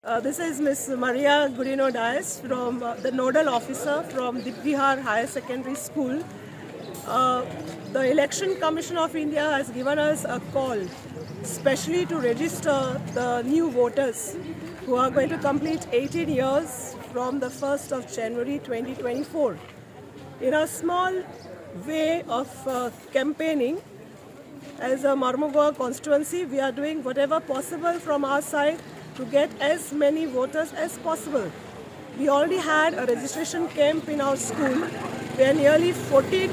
This is Ms. Maria Gurino Dias from the Nodal Officer from Dipvihar Higher Secondary School. The Election Commission of India has given us a call, especially to register the new voters who are going to complete 18 years from the 1st of January 2024. In a small way of campaigning, as a Mormugao constituency, we are doing whatever possible from our side to get as many voters as possible. We already had a registration camp in our school where nearly 14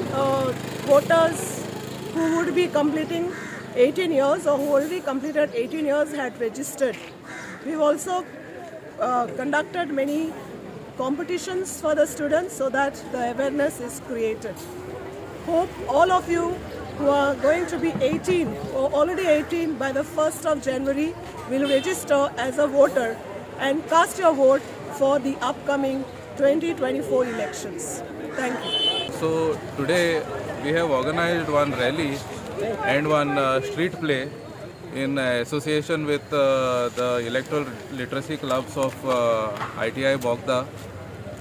voters who would be completing 18 years or who already completed 18 years had registered. We've also conducted many competitions for the students so that the awareness is created. Hope all of you who are going to be 18 or already 18 by the 1st of January will register as a voter and cast your vote for the upcoming 2024 elections. Thank you. So today we have organized one rally and one street play in association with the electoral literacy clubs of ITI Bogda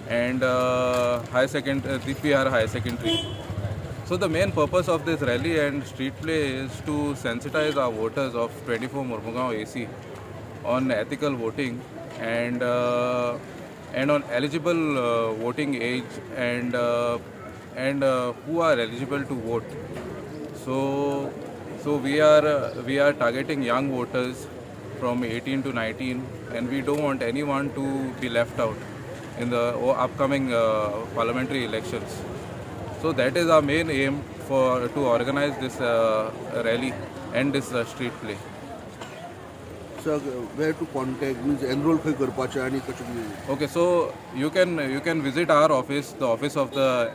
and Dipvihar High Secondary. So the main purpose of this rally and street play is to sensitize our voters of 24 Mormugao AC on ethical voting and on eligible voting age and who are eligible to vote. So we are targeting young voters from 18 to 19, and we don't want anyone to be left out in the upcoming parliamentary elections. So that is our main aim to organize this rally and this street play. So where to contact, means enroll khay karpacha ani kachhi. Okay, so you can visit our office, the office of the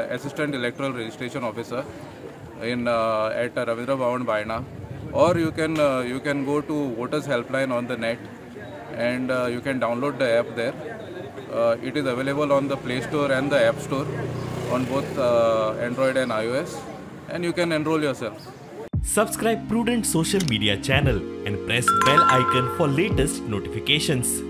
Assistant Electoral Registration Officer at Ravindra Bhavan, Baina, or you can go to Voters Helpline on the net and you can download the app there. It is available on the Play Store and the App Store on both Android and iOS, and you can enroll yourself. Subscribe Prudent social media channel and press bell icon for latest notifications.